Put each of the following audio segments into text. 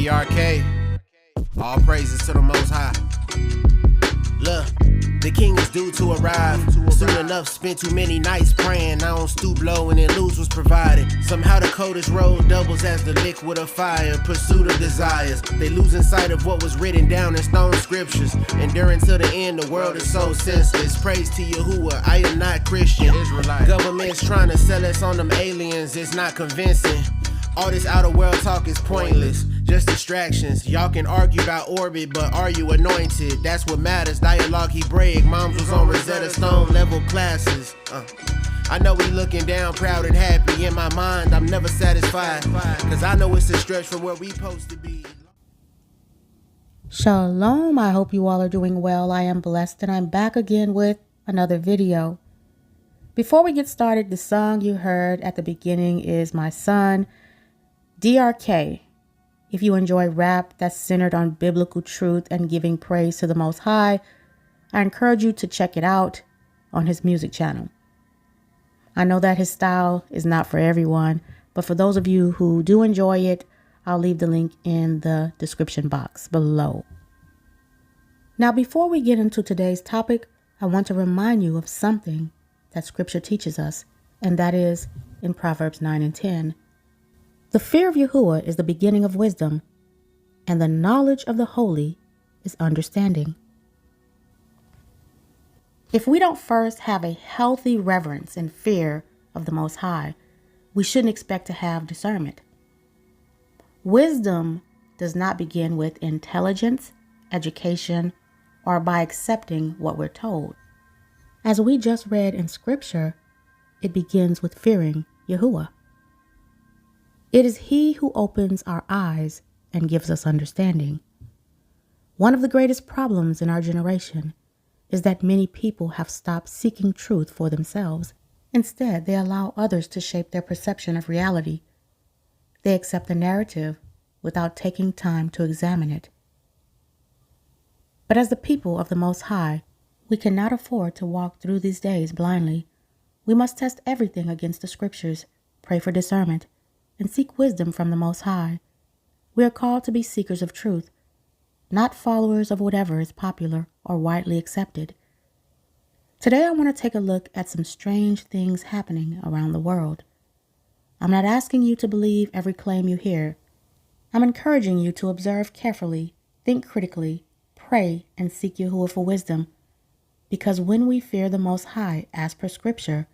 DRK, all praises to the Most High. Look, the king is due to arrive. Soon enough, spent too many nights praying. I don't stoop low and then lose was provided. Somehow the coldest road doubles as the liquid of fire. Pursuit of desires. They losing sight of what was written down in stone scriptures. Enduring till the end, the world is so senseless. Praise to YAHUAH, I am not Christian. Government's trying to sell us on them aliens, it's not convincing. All this outer world talk is pointless, just distractions. Y'all can argue about orbit, but are you anointed? That's what matters. Dialogue Hebraic, moms was on Rosetta Stone level classes. I know we looking down proud and happy. In my mind, I'm never satisfied, cause I know it's a stretch from where we supposed to be. Shalom, I hope you all are doing well. I am blessed and I'm back again with another video. Before we get started, the song you heard at the beginning is my son, DRK. If you enjoy rap that's centered on biblical truth and giving praise to the Most High, I encourage you to check it out on his music channel. I know that his style is not for everyone, but for those of you who do enjoy it, I'll leave the link in the description box below. Now, before we get into today's topic, I want to remind you of something that Scripture teaches us, and that is in Proverbs 9 and 10. The fear of YAHUAH is the beginning of wisdom, and the knowledge of the holy is understanding. If we don't first have a healthy reverence and fear of the Most High, we shouldn't expect to have discernment. Wisdom does not begin with intelligence, education, or by accepting what we're told. As we just read in Scripture, it begins with fearing YAHUAH. It is He who opens our eyes and gives us understanding. One of the greatest problems in our generation is that many people have stopped seeking truth for themselves. Instead, they allow others to shape their perception of reality. They accept the narrative without taking time to examine it. But as the people of the Most High, we cannot afford to walk through these days blindly. We must test everything against the Scriptures, pray for discernment, and seek wisdom from the Most High. We are called to be seekers of truth, not followers of whatever is popular or widely accepted. Today I want to take a look at some strange things happening around the world. I'm not asking you to believe every claim you hear. I'm encouraging you to observe carefully, think critically, pray, and seek YAHUAH for wisdom. Because when we fear the Most High as per Scripture,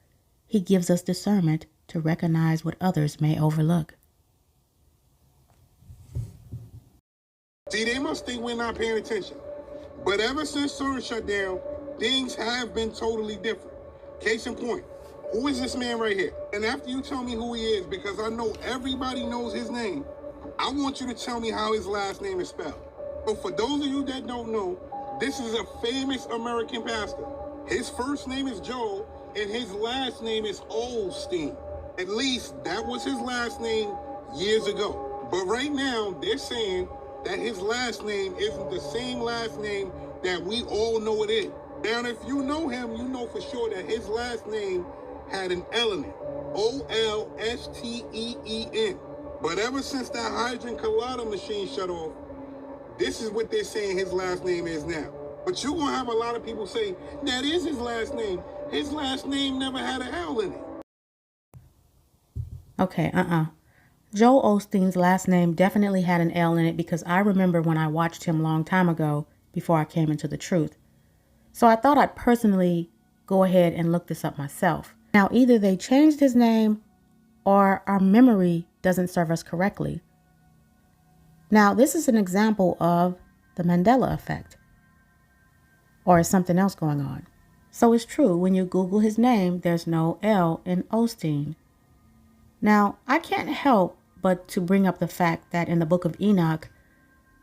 He gives us discernment to recognize what others may overlook. See, they must think we're not paying attention. But ever since CERN shut down, things have been totally different. Case in point, who is this man right here? And after you tell me who he is, because I know everybody knows his name, I want you to tell me how his last name is spelled. So for those of you that don't know, this is a famous American pastor. His first name is Joel, and his last name is Osteen. At least that was his last name years ago. But right now, they're saying that his last name isn't the same last name that we all know it is. Now, if you know him, you know for sure that his last name had an L in it. Olsteen. But ever since that hydrogen collider machine shut off, this is what they're saying his last name is now. But you're going to have a lot of people say, that is his last name. His last name never had an L in it. Okay, Joel Osteen's last name definitely had an L in it because I remember when I watched him a long time ago before I came into the truth. So I thought I'd personally go ahead and look this up myself. Now, either they changed his name or our memory doesn't serve us correctly. Now, this is an example of the Mandela effect. Or is something else going on? So it's true, when you Google his name, there's no L in Osteen. Now, I can't help but to bring up the fact that in the book of Enoch,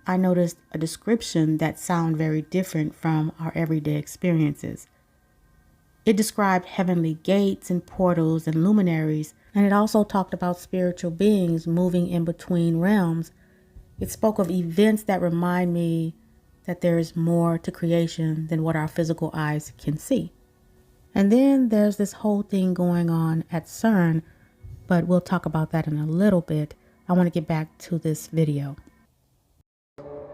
I noticed a description that sounded very different from our everyday experiences. It described heavenly gates and portals and luminaries, and it also talked about spiritual beings moving in between realms. It spoke of events that remind me that there is more to creation than what our physical eyes can see. And then there's this whole thing going on at CERN, but we'll talk about that in a little bit. I want to get back to this video.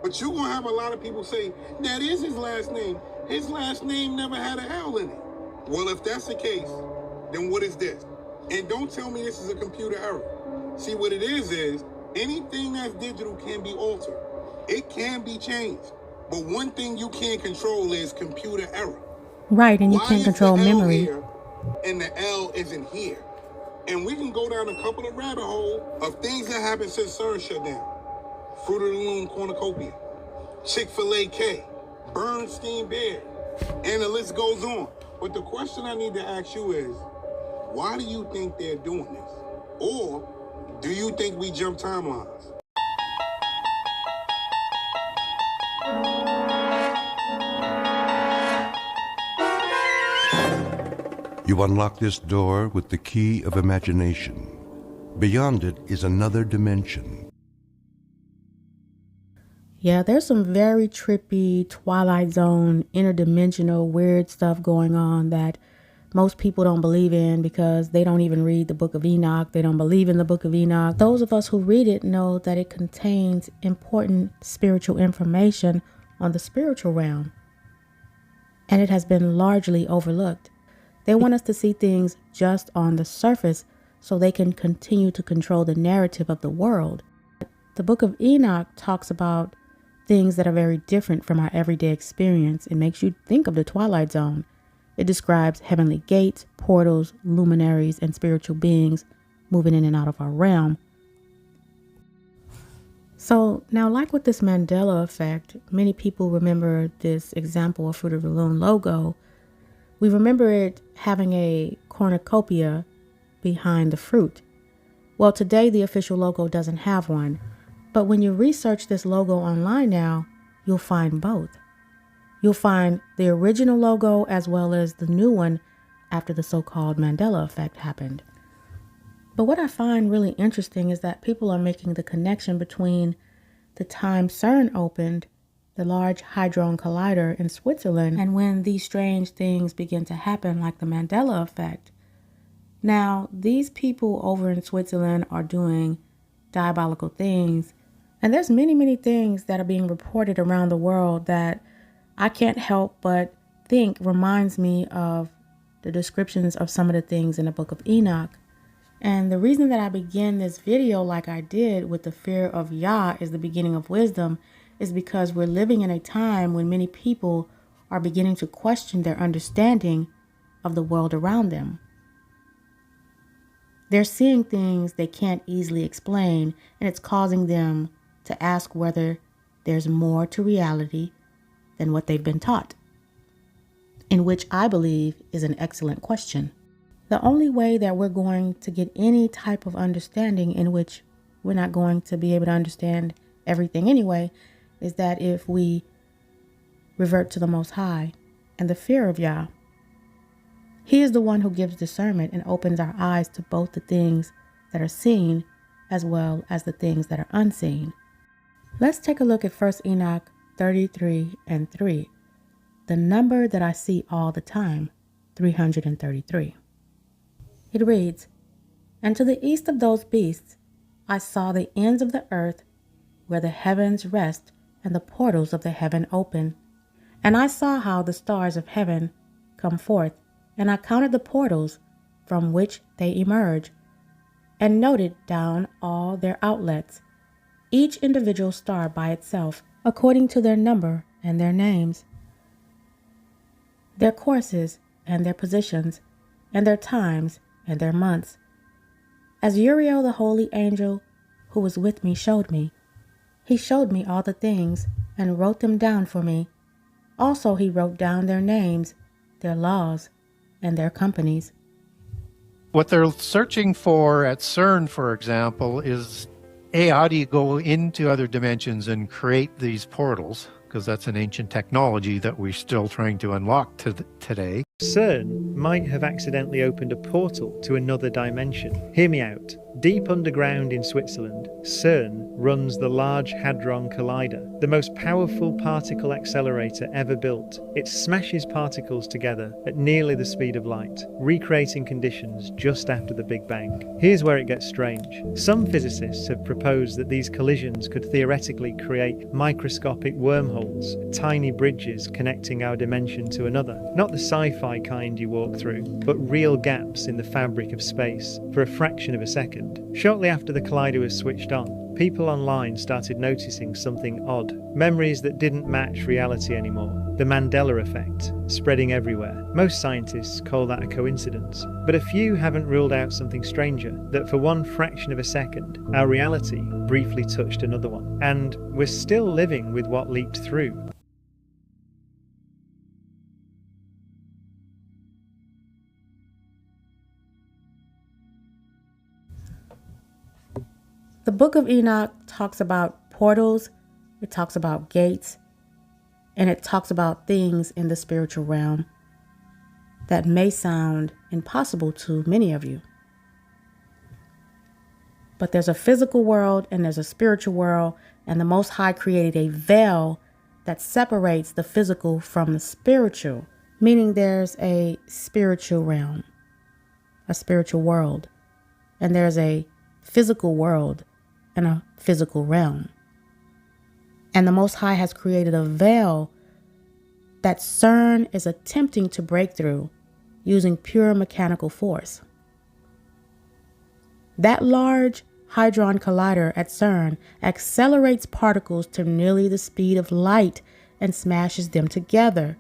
But you're going to have a lot of people say, that is his last name. His last name never had an L in it. Well, if that's the case, then what is this? And don't tell me this is a computer error. See, what it is anything that's digital can be altered. It can be changed. But one thing you can't control is computer error. Right, and you can't control memory. Here and the L isn't here. And we can go down a couple of rabbit holes of things that happened since CERN shut down. Fruit of the Loom Cornucopia, Chick-fil-A K, Bernstein Bear, and the list goes on. But the question I need to ask you is, why do you think they're doing this? Or do you think we jump timelines? You unlock this door with the key of imagination. Beyond it is another dimension. Yeah, there's some very trippy, Twilight Zone, interdimensional, weird stuff going on that most people don't believe in because they don't even read the Book of Enoch. They don't believe in the Book of Enoch. Those of us who read it know that it contains important spiritual information on the spiritual realm, and it has been largely overlooked. They want us to see things just on the surface so they can continue to control the narrative of the world. The Book of Enoch talks about things that are very different from our everyday experience. It makes you think of the Twilight Zone. It describes heavenly gates, portals, luminaries, and spiritual beings moving in and out of our realm. So now, like with this Mandela effect, many people remember this example of Fruit of the Loom logo. We remember it having a cornucopia behind the fruit. Well, today the official logo doesn't have one. But when you research this logo online now, you'll find both. You'll find the original logo as well as the new one after the so-called Mandela effect happened. But what I find really interesting is that people are making the connection between the time CERN opened, the Large Hadron Collider in Switzerland, and when these strange things begin to happen like the Mandela effect. Now, these people over in Switzerland are doing diabolical things. And there's many, many things that are being reported around the world that I can't help but think reminds me of the descriptions of some of the things in the Book of Enoch. And the reason that I begin this video like I did with the fear of Yah is the beginning of wisdom is because we're living in a time when many people are beginning to question their understanding of the world around them. They're seeing things they can't easily explain, and it's causing them to ask whether there's more to reality than what they've been taught, in which I believe is an excellent question. The only way that we're going to get any type of understanding, in which we're not going to be able to understand everything anyway, is that if we revert to the Most High and the fear of Yah. He is the one who gives discernment and opens our eyes to both the things that are seen as well as the things that are unseen. Let's take a look at 1 Enoch 33:3, the number that I see all the time, 333. It reads, "And to the east of those beasts I saw the ends of the earth, where the heavens rest and the portals of the heaven open. And I saw how the stars of heaven come forth, and I counted the portals from which they emerge, and noted down all their outlets, each individual star by itself, according to their number and their names, their courses and their positions, and their times and their months, as Uriel the holy angel who was with me showed me. He showed me all the things and wrote them down for me. Also he wrote down their names, their laws, and their companies." What they're searching for at CERN, for example, is how do you go into other dimensions and create these portals? Because that's an ancient technology that we're still trying to unlock today. CERN might have accidentally opened a portal to another dimension. Hear me out. Deep underground in Switzerland, CERN runs the Large Hadron Collider, the most powerful particle accelerator ever built. It smashes particles together at nearly the speed of light, recreating conditions just after the Big Bang. Here's where it gets strange. Some physicists have proposed that these collisions could theoretically create microscopic wormholes, tiny bridges connecting our dimension to another. Not the sci-fi kind you walk through, but real gaps in the fabric of space for a fraction of a second. Shortly after the collider was switched on, people online started noticing something odd. Memories that didn't match reality anymore. The Mandela effect, spreading everywhere. Most scientists call that a coincidence. But a few haven't ruled out something stranger, that for one fraction of a second, our reality briefly touched another one. And we're still living with what leaked through. The book of Enoch talks about portals, it talks about gates, and it talks about things in the spiritual realm that may sound impossible to many of you. But there's a physical world and there's a spiritual world, and the Most High created a veil that separates the physical from the spiritual, meaning there's a spiritual realm, a spiritual world, and there's a physical world and a physical realm. And the Most High has created a veil that CERN is attempting to break through using pure mechanical force. That large hadron collider at CERN accelerates particles to nearly the speed of light and smashes them together.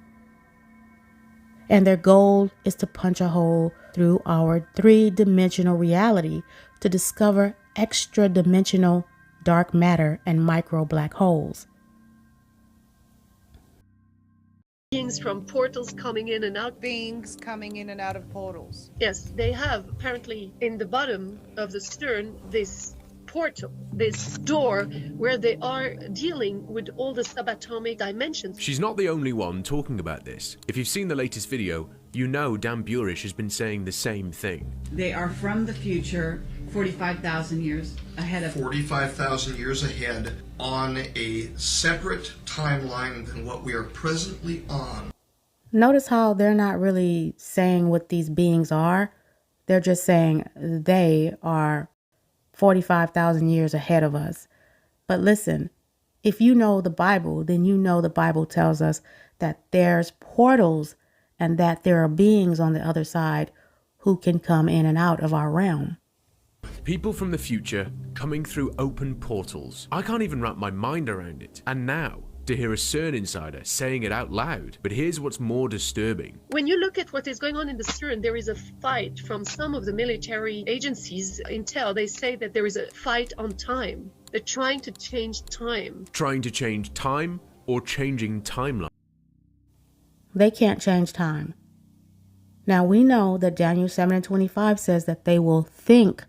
And their goal is to punch a hole through our three-dimensional reality to discover extra-dimensional dark matter and micro black holes. Beings from portals coming in and out. Beings coming in and out of portals. Yes, they have apparently in the bottom of the CERN this portal, this door where they are dealing with all the subatomic dimensions. She's not the only one talking about this. If you've seen the latest video, you know Dan Burish has been saying the same thing. They are from the future, 45,000 years ahead of 45,000 years ahead on a separate timeline than what we are presently on. Notice how they're not really saying what these beings are. They're just saying they are 45,000 years ahead of us. But listen, if you know the Bible, then you know the Bible tells us that there's portals and that there are beings on the other side who can come in and out of our realm. People from the future coming through open portals. I can't even wrap my mind around it. And now, to hear a CERN insider saying it out loud. But here's what's more disturbing. When you look at what is going on in the CERN, there is a fight from some of the military agencies. Intel, they say that there is a fight on time. They're trying to change time. Trying to change time or changing timeline? They can't change time. Now we know that Daniel 7:25 says that they will think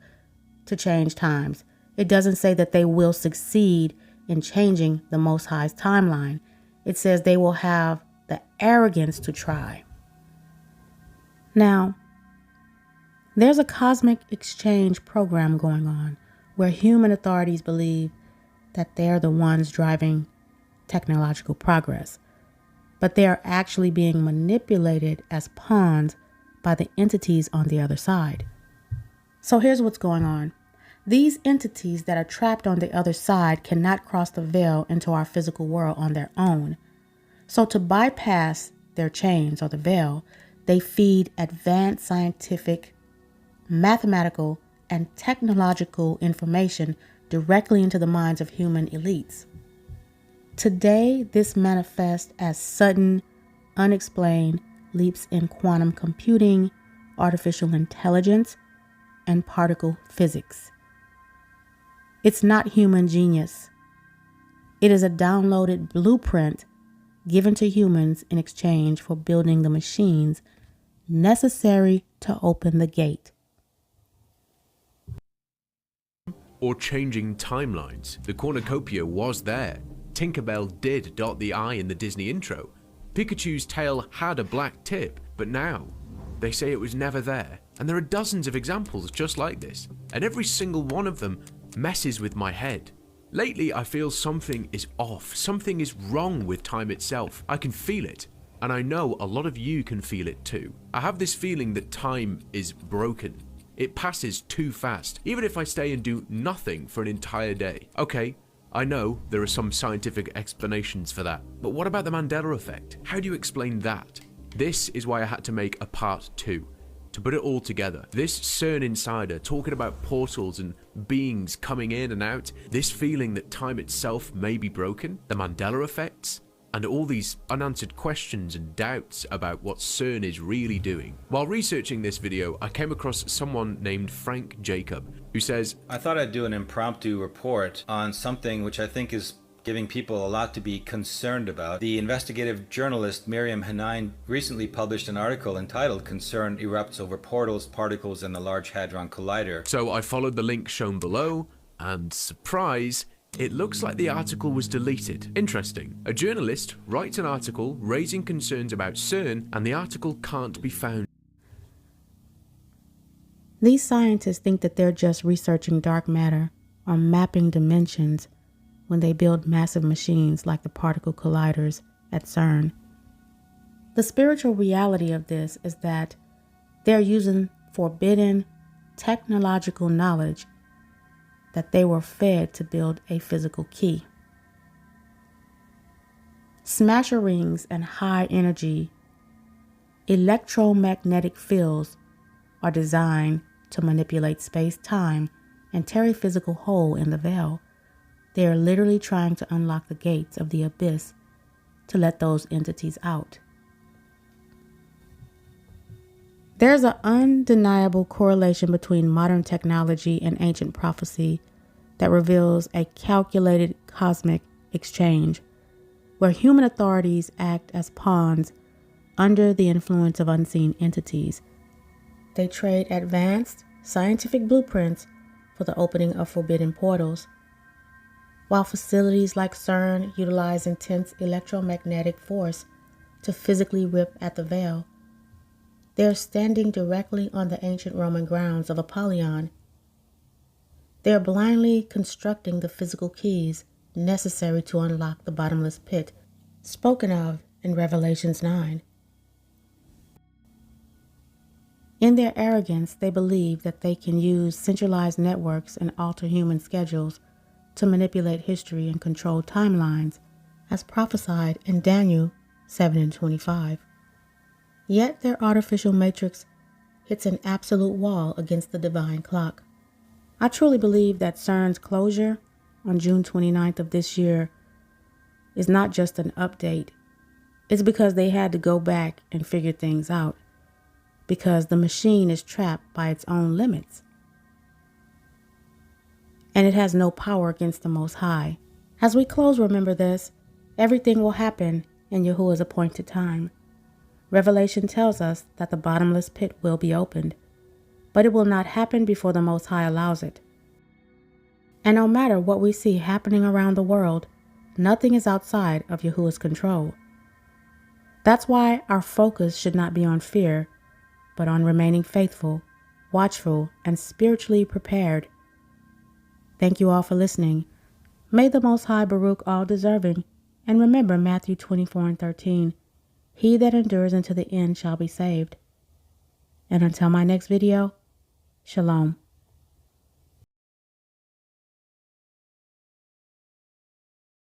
to change times. It doesn't say that they will succeed in changing the Most High's timeline. It says they will have the arrogance to try. Now, there's a cosmic exchange program going on where human authorities believe that they're the ones driving technological progress, but they are actually being manipulated as pawns by the entities on the other side. So here's what's going on. These entities that are trapped on the other side cannot cross the veil into our physical world on their own. So to bypass their chains or the veil, they feed advanced scientific, mathematical, and technological information directly into the minds of human elites. Today, this manifests as sudden, unexplained leaps in quantum computing, artificial intelligence, and particle physics. It's not human genius. It is a downloaded blueprint given to humans in exchange for building the machines necessary to open the gate. Or changing timelines. The cornucopia was there. Tinkerbell did dot the I in the Disney intro. Pikachu's tail had a black tip, but now they say it was never there. And there are dozens of examples just like this, and every single one of them messes with my head. Lately, I feel something is off, something is wrong with time itself. I can feel it, and I know a lot of you can feel it too. I have this feeling that time is broken. It passes too fast, even if I stay and do nothing for an entire day. Okay, I know there are some scientific explanations for that, but what about the Mandela effect? How do you explain that? This is why I had to make a part 2. To put it all together, this CERN insider talking about portals and beings coming in and out, this feeling that time itself may be broken, the Mandela effects, and all these unanswered questions and doubts about what CERN is really doing. While researching this video, I came across someone named Frank Jacob, who says, I thought I'd do an impromptu report on something which I think is giving people a lot to be concerned about. The investigative journalist Miriam Hanine recently published an article entitled "CERN Erupts Over Portals, Particles, and the Large Hadron Collider." So I followed the link shown below, and surprise, it looks like the article was deleted. Interesting. A journalist writes an article raising concerns about CERN, and the article can't be found. These scientists think that they're just researching dark matter or mapping dimensions when they build massive machines like the particle colliders at CERN. The spiritual reality of this is that they're using forbidden technological knowledge that they were fed to build a physical key. Smasher rings and high energy electromagnetic fields are designed to manipulate space-time and tear a physical hole in the veil. They are literally trying to unlock the gates of the abyss to let those entities out. There's an undeniable correlation between modern technology and ancient prophecy that reveals a calculated cosmic exchange where human authorities act as pawns under the influence of unseen entities. They trade advanced scientific blueprints for the opening of forbidden portals. While facilities like CERN utilize intense electromagnetic force to physically rip at the veil, they are standing directly on the ancient Roman grounds of Apollyon. They are blindly constructing the physical keys necessary to unlock the bottomless pit spoken of in Revelations 9. In their arrogance, they believe that they can use centralized networks and alter human schedules to manipulate history and control timelines, as prophesied in Daniel 7:25. Yet their artificial matrix hits an absolute wall against the divine clock. I truly believe that CERN's closure on June 29th of this year is not just an update. It's because they had to go back and figure things out, because the machine is trapped by its own limits, and it has no power against the Most High. As we close, remember this: everything will happen in Yahuwah's appointed time. Revelation tells us that the bottomless pit will be opened, but it will not happen before the Most High allows it. And no matter what we see happening around the world, nothing is outside of Yahuwah's control. That's why our focus should not be on fear, but on remaining faithful, watchful, and spiritually prepared. Thank you all for listening. May the Most High Baruch all deserving, and remember Matthew 24:13. He that endures unto the end shall be saved. And until my next video, Shalom.